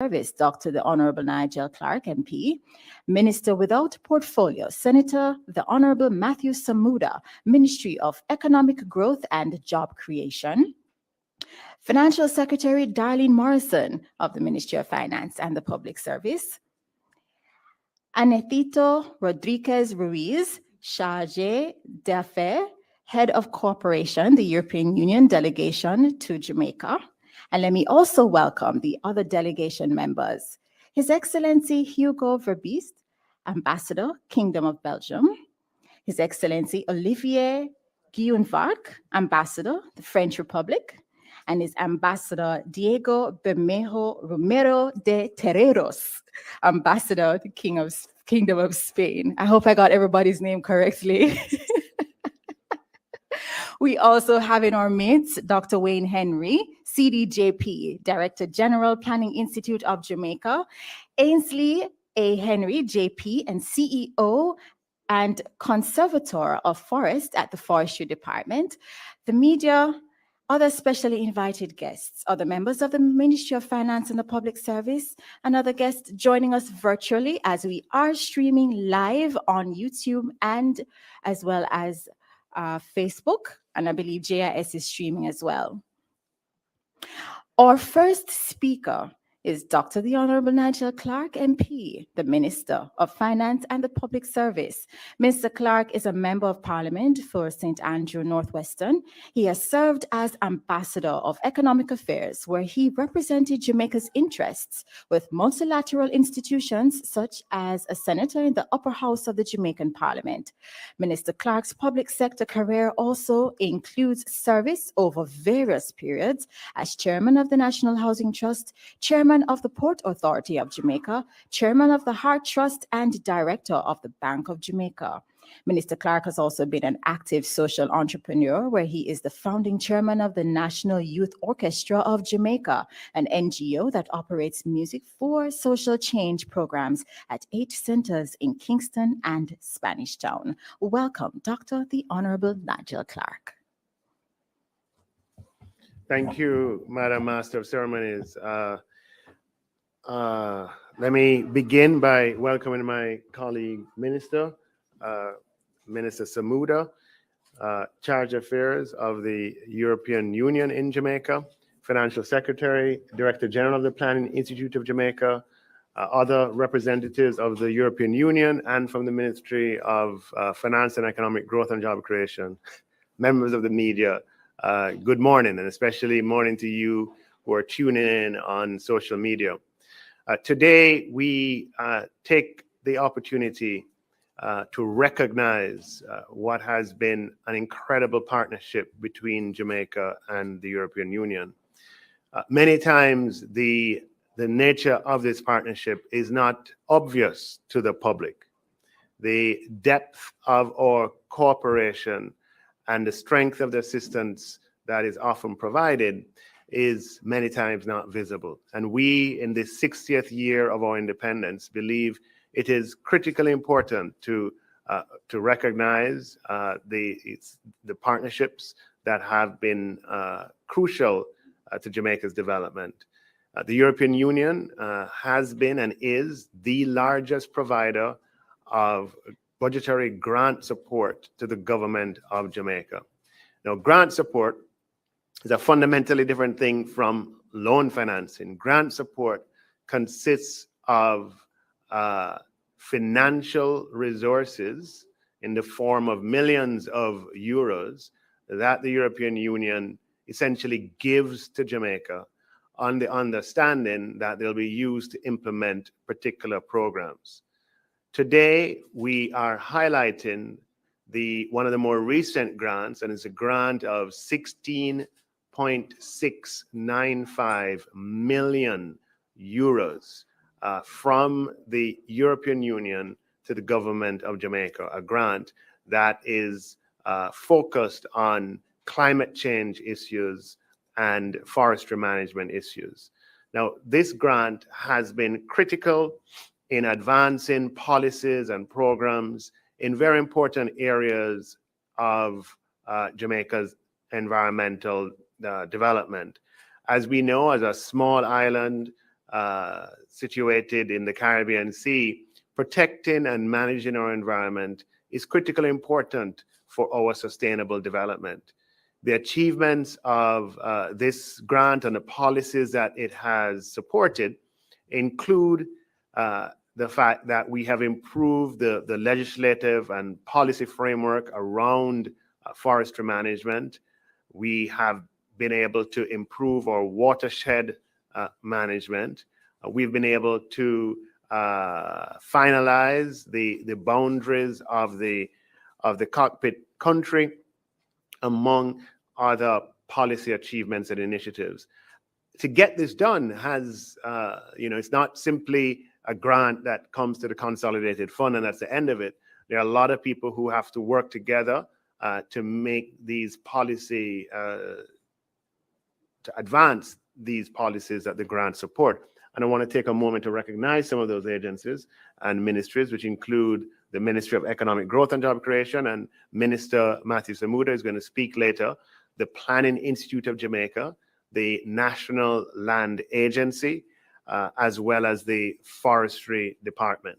Service, Dr. the Honorable Nigel Clark, MP. Minister without portfolio, Senator the Honorable Matthew Samuda, Ministry of Economic Growth and Job Creation. Financial Secretary Darlene Morrison of the Ministry of Finance and the Public Service. Anetito Rodriguez Ruiz, Chargé d'Affaires, Head of Cooperation, the European Union Delegation to Jamaica. And let me also welcome the other delegation members. His Excellency Hugo Verbiest, Ambassador, Kingdom of Belgium. His Excellency Olivier Guillenvarc, Ambassador, the French Republic. And his Ambassador Diego Bermejo Romero de Terreros, Ambassador, the Kingdom of Spain. I hope I got everybody's name correctly. We also have in our midst Dr. Wayne Henry, CDJP, Director General, Planning Institute of Jamaica, Ainsley A. Henry, JP, and CEO and Conservator of Forest at the Forestry Department. The media, other specially invited guests, other members of the Ministry of Finance and the Public Service, and other guests joining us virtually as we are streaming live on YouTube and as well as Facebook, and I believe JIS is streaming as well. Our first speaker is Dr. the Honorable Nigel Clark, MP, the Minister of Finance and the Public Service. Mr. Clark is a Member of Parliament for St. Andrew Northwestern. He has served as Ambassador of Economic Affairs, where he represented Jamaica's interests with multilateral institutions, such as a senator in the upper house of the Jamaican Parliament. Minister Clark's public sector career also includes service over various periods as Chairman of the National Housing Trust, Chairman of the Port Authority of Jamaica, Chairman of the Heart Trust, and Director of the Bank of Jamaica. Minister Clark has also been an active social entrepreneur, where he is the founding chairman of the National Youth Orchestra of Jamaica, an NGO that operates music for social change programs at 8 centers in Kingston and Spanish Town. Welcome, Dr. the Honorable Nigel Clark. Thank you, Madam Master of Ceremonies. Let me begin by welcoming my colleague Minister, Minister Samuda, Charge Affairs of the European Union in Jamaica, Financial Secretary, Director General of the Planning Institute of Jamaica, other representatives of the European Union and from the Ministry of Finance and Economic Growth and Job Creation, members of the media, good morning, and especially morning to you who are tuning in on social media. Today, we take the opportunity to recognize what has been an incredible partnership between Jamaica and the European Union. Many times, the nature of this partnership is not obvious to the public. The depth of our cooperation and the strength of the assistance that is often provided is many times not visible. And we, in the 60th year of our independence, believe it is critically important to recognize the partnerships that have been crucial to Jamaica's development. The European Union has been and is the largest provider of budgetary grant support to the government of Jamaica. Now, grant support is a fundamentally different thing from loan financing. Grant support consists of financial resources in the form of millions of euros that the European Union essentially gives to Jamaica on the understanding that they'll be used to implement particular programs. Today, we are highlighting one of the more recent grants, and it's a grant of 16.695 million euros from the European Union to the government of Jamaica, a grant that is focused on climate change issues and forestry management issues. Now, this grant has been critical in advancing policies and programs in very important areas of Jamaica's environmental development. As we know, as a small island, situated in the Caribbean Sea, protecting and managing our environment is critically important for our sustainable development. The achievements of this grant and the policies that it has supported include the fact that we have improved the legislative and policy framework around forestry management. We have been able to improve our watershed management. We've been able to finalize the boundaries of the cockpit country, among other policy achievements and initiatives. To get this done has, it's not simply a grant that comes to the consolidated fund and that's the end of it. There are a lot of people who have to work together to make these policy, to advance these policies that the grant support. And I want to take a moment to recognize some of those agencies and ministries, which include the Ministry of Economic Growth and Job Creation, and Minister Matthew Samuda is going to speak later, the Planning Institute of Jamaica, the National Land Agency, as well as the Forestry Department,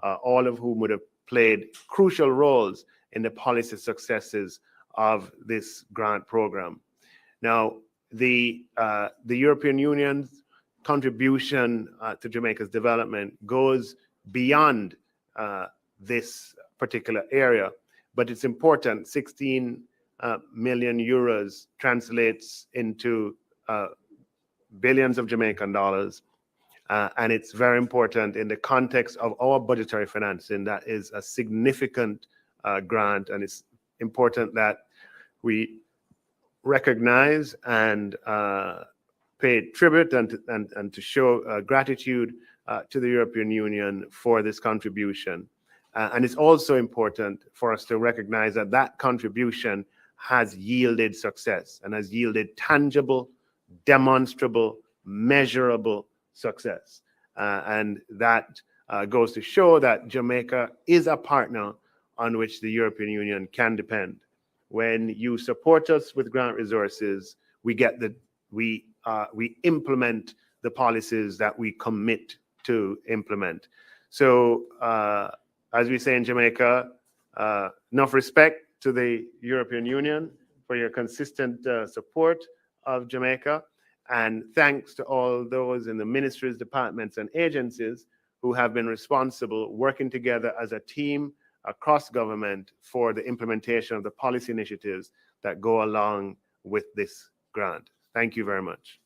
all of whom would have played crucial roles in the policy successes of this grant program. Now, the European Union's contribution to Jamaica's development goes beyond this particular area, but it's important. 16 million euros translates into billions of Jamaican dollars, and it's very important in the context of our budgetary financing. That is a significant grant, and it's important that we recognize and pay tribute and to show gratitude to the European Union for this contribution. And it's also important for us to recognize that that contribution has yielded success and has yielded tangible, demonstrable, measurable success. And that goes to show that Jamaica is a partner on which the European Union can depend. When you support us with grant resources, we implement the policies that we commit to implement. So, as we say in Jamaica, enough respect to the European Union for your consistent support of Jamaica. And thanks to all those in the ministries, departments, and agencies who have been responsible, working together as a team across government for the implementation of the policy initiatives that go along with this grant. Thank you very much.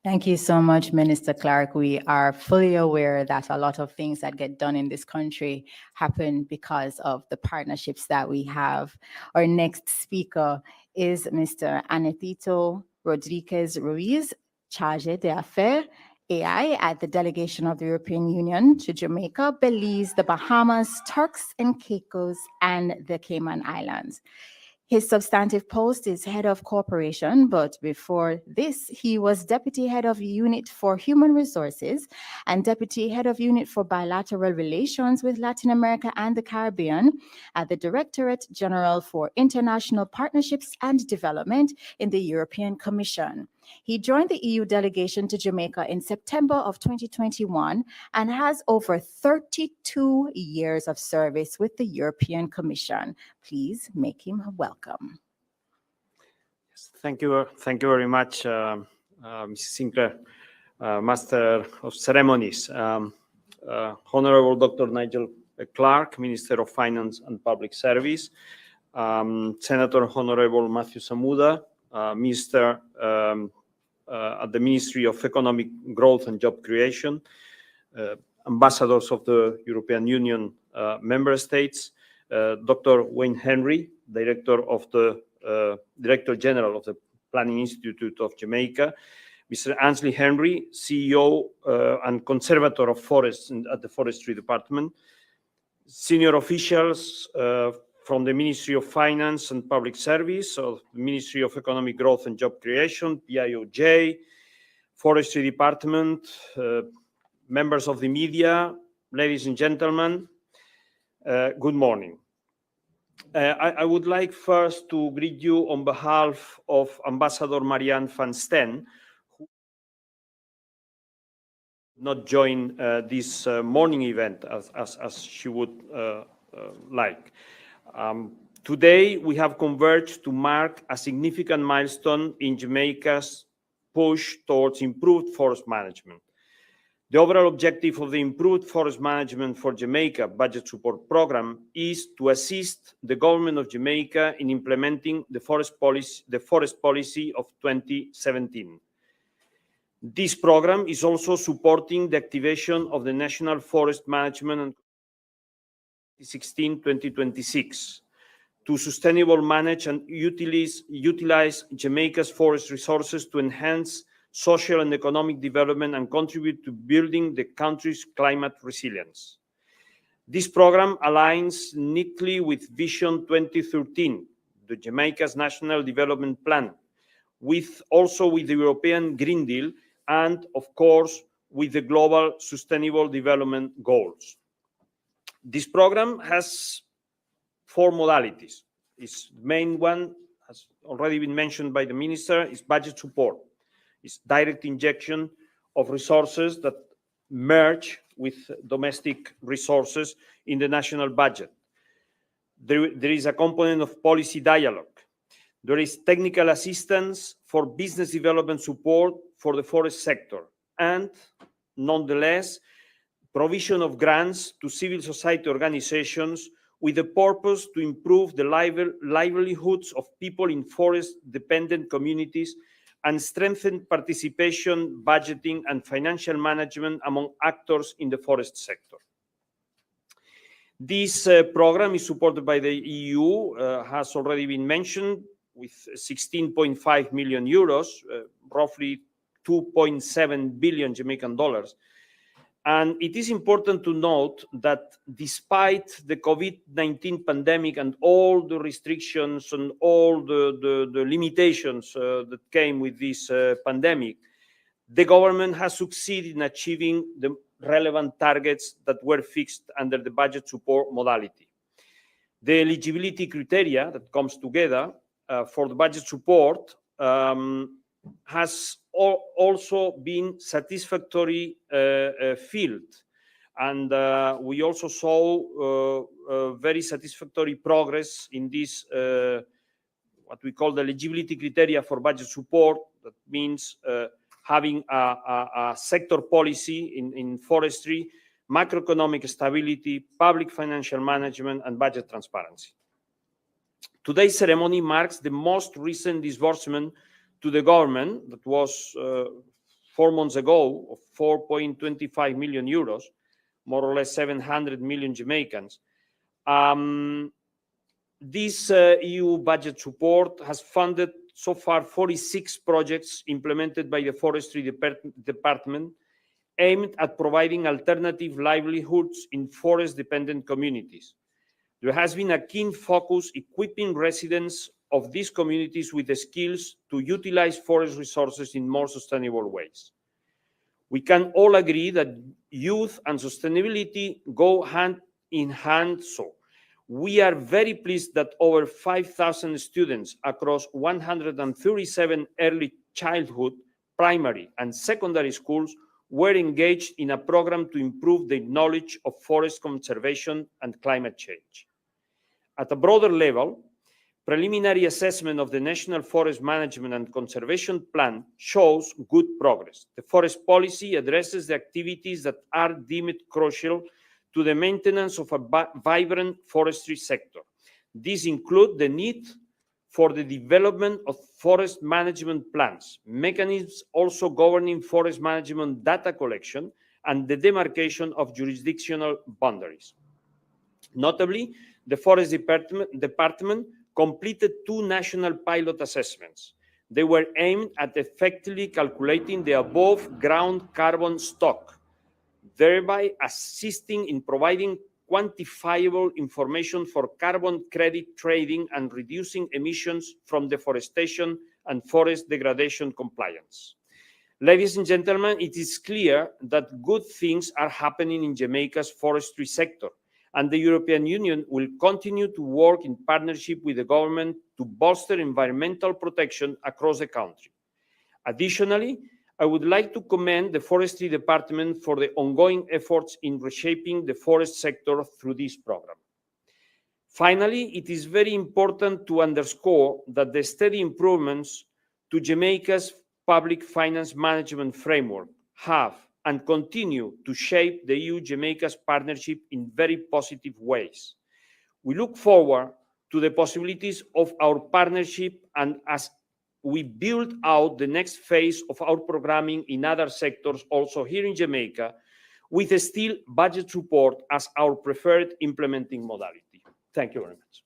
Thank you so much, Minister Clark. We are fully aware that a lot of things that get done in this country happen because of the partnerships that we have. Our next speaker is Mr. Anetito Rodriguez Ruiz, Charge d'Affaires AI at the delegation of the European Union to Jamaica, Belize, the Bahamas, Turks and Caicos, and the Cayman Islands. His substantive post is head of corporation, but before this, he was deputy head of unit for human resources and deputy head of unit for bilateral relations with Latin America and the Caribbean at the Directorate General for International Partnerships and Development in the European Commission. He joined the EU delegation to Jamaica in September of 2021 and has over 32 years of service with the European Commission. Please make him welcome. Thank you very much, Mrs. Sinclair, Master of Ceremonies. Honorable Dr. Nigel Clark, Minister of Finance and Public Service, Senator Honorable Matthew Samuda, Minister at the Ministry of Economic Growth and Job Creation, ambassadors of the European Union member states, Dr. Wayne Henry, Director General of the Planning Institute of Jamaica, Mr. Ansley Henry, CEO and Conservator of Forests at the Forestry Department, senior officials from the Ministry of Finance and Public Service, of the Ministry of Economic Growth and Job Creation, GOJ, Forestry Department, members of the media, ladies and gentlemen, good morning. I would like first to greet you on behalf of Ambassador Marianne van Steen, not join this morning event as she would like. Today, we have converged to mark a significant milestone in Jamaica's push towards improved forest management. The overall objective of the Improved Forest Management for Jamaica Budget Support Program is to assist the government of Jamaica in implementing the forest policy of 2017. This program is also supporting the activation of the National Forest Management and 2016-2026 to sustainable manage and utilize Jamaica's forest resources to enhance social and economic development and contribute to building the country's climate resilience. This program aligns neatly with Vision 2013, the Jamaica's National Development Plan, also with the European Green Deal, and of course, with the Global Sustainable Development Goals. This program has 4 modalities. Its main one has already been mentioned by the Minister, is budget support. It's direct injection of resources that merge with domestic resources in the national budget. There is a component of policy dialogue. There is technical assistance for business development support for the forest sector, and nonetheless, provision of grants to civil society organizations with the purpose to improve the livelihoods of people in forest-dependent communities and strengthen participation, budgeting, and financial management among actors in the forest sector. This program is supported by the EU, has already been mentioned, with 16.5 million euros, roughly 2.7 billion Jamaican dollars. And it is important to note that despite the COVID-19 pandemic and all the restrictions and all the limitations that came with this pandemic, the government has succeeded in achieving the relevant targets that were fixed under the budget support modality. The eligibility criteria that comes together for the budget support has also been satisfactory filled. And we also saw very satisfactory progress in this, what we call the eligibility criteria for budget support. That means having a sector policy in forestry, macroeconomic stability, public financial management, and budget transparency. Today's ceremony marks the most recent disbursement to the government, that was 4 months ago, of 4.25 million euros, more or less 700 million Jamaicans. This EU budget support has funded so far 46 projects implemented by the Forestry Department aimed at providing alternative livelihoods in forest-dependent communities. There has been a keen focus equipping residents of these communities with the skills to utilize forest resources in more sustainable ways. We can all agree that youth and sustainability go hand in hand, so we are very pleased that over 5,000 students across 137 early childhood, primary, and secondary schools were engaged in a program to improve their knowledge of forest conservation and climate change. At a broader level, preliminary assessment of the National Forest Management and Conservation Plan shows good progress. The forest policy addresses the activities that are deemed crucial to the maintenance of a vibrant forestry sector. These include the need for the development of forest management plans, mechanisms also governing forest management data collection, and the demarcation of jurisdictional boundaries. Notably, the Forest Department completed 2 national pilot assessments. They were aimed at effectively calculating the above-ground carbon stock, thereby assisting in providing quantifiable information for carbon credit trading and reducing emissions from deforestation and forest degradation compliance. Ladies and gentlemen, it is clear that good things are happening in Jamaica's forestry sector, and the European Union will continue to work in partnership with the government to bolster environmental protection across the country. Additionally, I would like to commend the Forestry Department for the ongoing efforts in reshaping the forest sector through this program. Finally, it is very important to underscore that the steady improvements to Jamaica's public finance management framework have and continue to shape the EU-Jamaica's partnership in very positive ways. We look forward to the possibilities of our partnership and as we build out the next phase of our programming in other sectors also here in Jamaica, with still budget support as our preferred implementing modality. Thank you very much.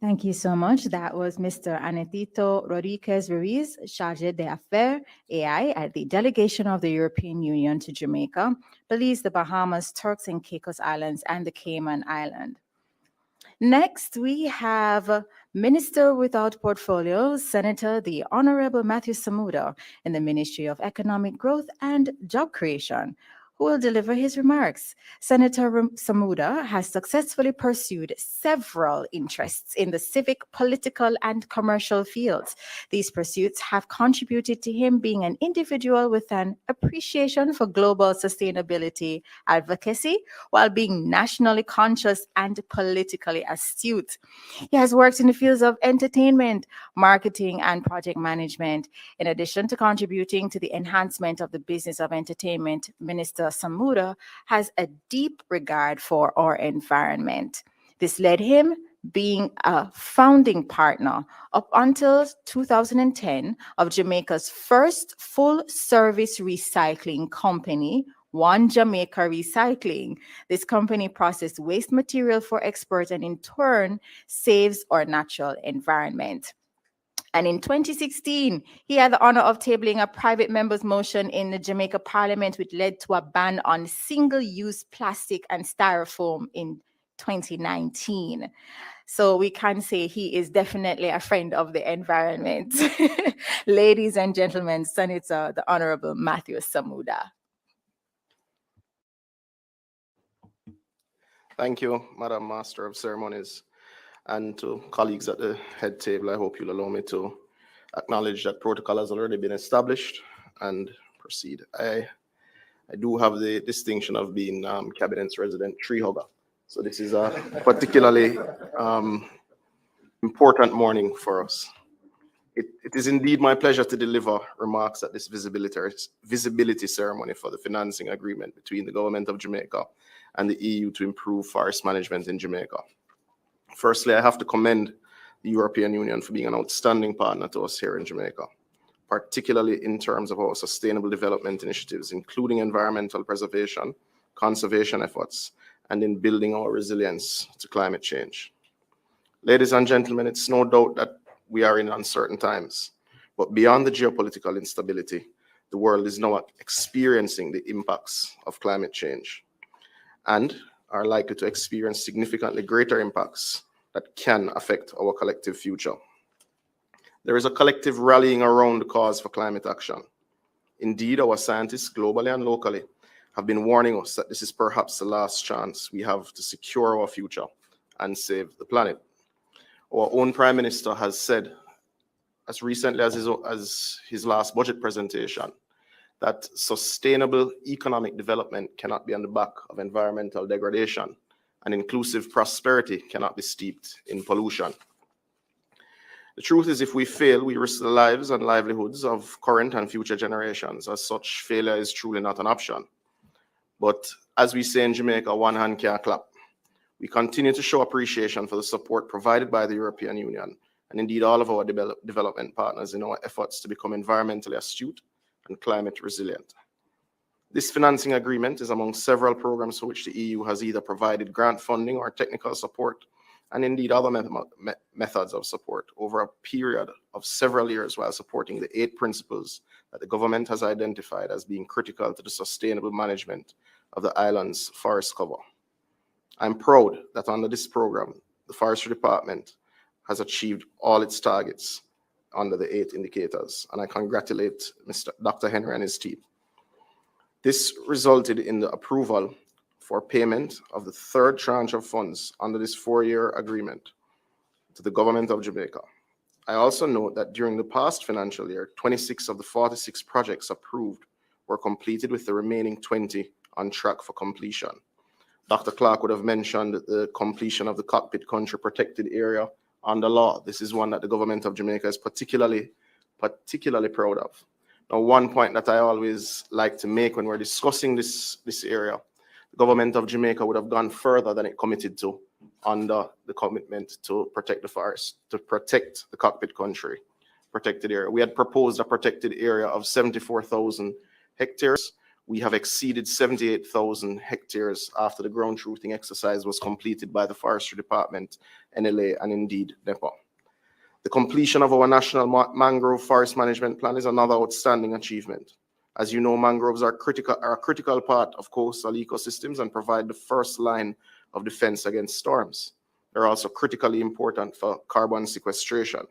Thank you so much. That was Mr. Anetito Rodriguez Ruiz, Chargé d'Affaires AI at the delegation of the European Union to Jamaica, Belize, the Bahamas, Turks and Caicos Islands, and the Cayman Island. Next, we have Minister without Portfolio, Senator the Honorable Matthew Samuda in the Ministry of Economic Growth and Job Creation, who will deliver his remarks. Senator Samuda has successfully pursued several interests in the civic, political, and commercial fields. These pursuits have contributed to him being an individual with an appreciation for global sustainability advocacy, while being nationally conscious and politically astute. He has worked in the fields of entertainment, marketing, and project management. In addition to contributing to the enhancement of the business of entertainment, Minister Samuda has a deep regard for our environment. This led him being a founding partner up until 2010 of Jamaica's first full-service recycling company, One Jamaica Recycling. This company processes waste material for export and in turn saves our natural environment. And in 2016, he had the honor of tabling a private member's motion in the Jamaica Parliament, which led to a ban on single-use plastic and styrofoam in 2019. So we can say he is definitely a friend of the environment. Ladies and gentlemen, Senator the Honorable Matthew Samuda. Thank you, Madam Master of Ceremonies. And to colleagues at the head table, I hope you'll allow me to acknowledge that protocol has already been established and proceed. I do have the distinction of being Cabinet's resident tree hugger. So this is a particularly important morning for us. It is indeed my pleasure to deliver remarks at this visibility ceremony for the financing agreement between the Government of Jamaica and the EU to improve forest management in Jamaica. Firstly, I have to commend the European Union for being an outstanding partner to us here in Jamaica, particularly in terms of our sustainable development initiatives, including environmental preservation, conservation efforts, and in building our resilience to climate change. Ladies and gentlemen, it's no doubt that we are in uncertain times, but beyond the geopolitical instability, the world is now experiencing the impacts of climate change and are likely to experience significantly greater impacts that can affect our collective future. There is a collective rallying around the cause for climate action. Indeed, our scientists globally and locally have been warning us that this is perhaps the last chance we have to secure our future and save the planet. Our own Prime Minister has said, as recently as his last budget presentation, that sustainable economic development cannot be on the back of environmental degradation, and inclusive prosperity cannot be steeped in pollution. The truth is, if we fail, we risk the lives and livelihoods of current and future generations. As such, failure is truly not an option. But as we say in Jamaica, one hand can't clap. We continue to show appreciation for the support provided by the European Union, and indeed all of our development partners in our efforts to become environmentally astute and climate resilient. This financing agreement is among several programs for which the EU has either provided grant funding or technical support, and indeed other methods of support over a period of several years, while supporting the 8 principles that the government has identified as being critical to the sustainable management of the island's forest cover. I'm proud that under this program, the Forestry Department has achieved all its targets under the 8 indicators, and I congratulate Dr. Henry and his team. This resulted in the approval for payment of the 3rd tranche of funds under this 4-year agreement to the Government of Jamaica. I also note that during the past financial year, 26 of the 46 projects approved were completed, with the remaining 20 on track for completion. Dr. Clark would have mentioned the completion of the cockpit country protected area under law. This is one that the government of Jamaica is particularly proud of. Now, one point that I always like to make when we're discussing this area, the government of Jamaica would have gone further than it committed to under the commitment to protect the forest, to protect the cockpit country protected area. We had proposed a protected area of 74,000 hectares. We have exceeded 78,000 hectares after the ground truthing exercise was completed by the Forestry Department, NLA, and indeed NEPA. The completion of our National Mangrove Forest Management Plan is another outstanding achievement. As you know, mangroves are a critical part of coastal ecosystems and provide the first line of defense against storms. They're also critically important for carbon sequestration.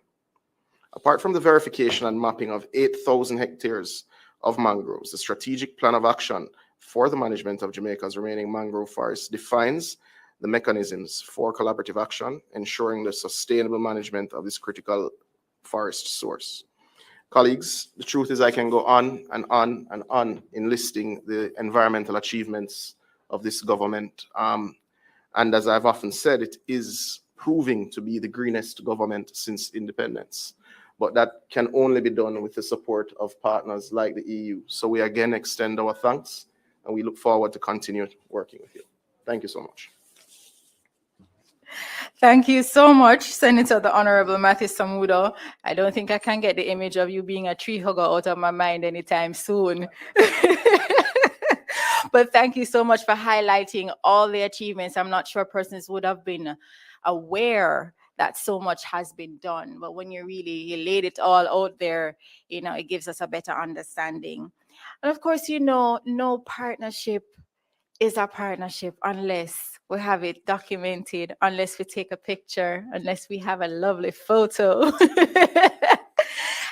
Apart from the verification and mapping of 8,000 hectares of mangroves, the strategic plan of action for the management of Jamaica's remaining mangrove forests defines the mechanisms for collaborative action, ensuring the sustainable management of this critical forest source. Colleagues, the truth is I can go on and on and on in listing the environmental achievements of this government. And as I've often said, it is proving to be the greenest government since independence. But that can only be done with the support of partners like the EU. So we again extend our thanks, and we look forward to continue working with you. Thank you so much. Thank you so much, Senator the Honorable Matthew Samuda. I don't think I can get the image of you being a tree hugger out of my mind anytime soon. But thank you so much for highlighting all the achievements. I'm not sure persons would have been aware that so much has been done. But when you laid it all out there, it gives us a better understanding. And of course, no partnership is a partnership unless we have it documented, unless we take a picture, unless we have a lovely photo.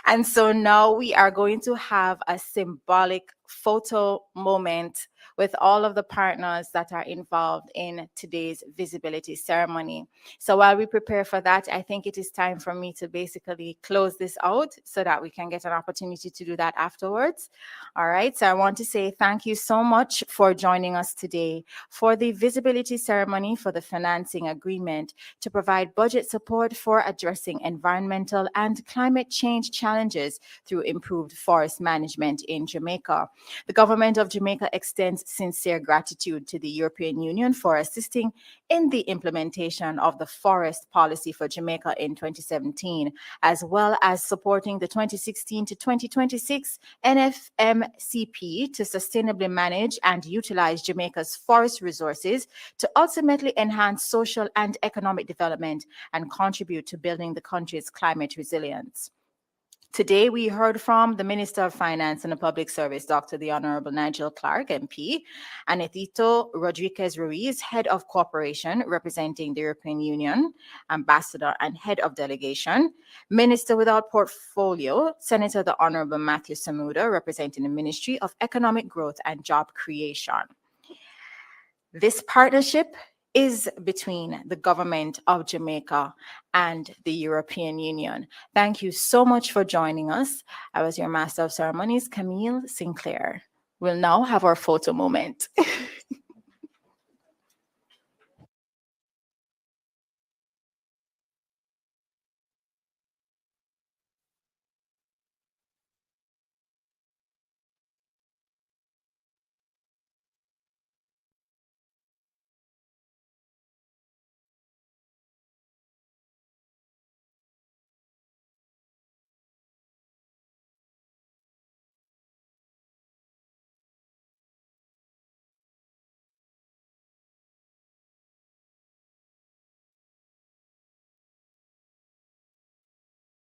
And so now we are going to have a symbolic photo moment with all of the partners that are involved in today's visibility ceremony. So while we prepare for that, I think it is time for me to basically close this out so that we can get an opportunity to do that afterwards. All right, so I want to say thank you so much for joining us today for the visibility ceremony for the financing agreement to provide budget support for addressing environmental and climate change challenges through improved forest management in Jamaica. The government of Jamaica extends sincere gratitude to the European Union for assisting in the implementation of the forest policy for Jamaica in 2017, as well as supporting the 2016 to 2026 NFMCP to sustainably manage and utilize Jamaica's forest resources to ultimately enhance social and economic development and contribute to building the country's climate resilience. Today, we heard from the Minister of Finance and the Public Service, Dr. the Honorable Nigel Clark, MP, and Etito Rodriguez Ruiz, Head of Cooperation, representing the European Union, Ambassador and Head of Delegation, Minister without Portfolio, Senator the Honorable Matthew Samuda, representing the Ministry of Economic Growth and Job Creation. This partnership is between the government of Jamaica and the European Union. Thank you so much for joining us. I was your Master of Ceremonies, Camille Sinclair. We'll now have our photo moment.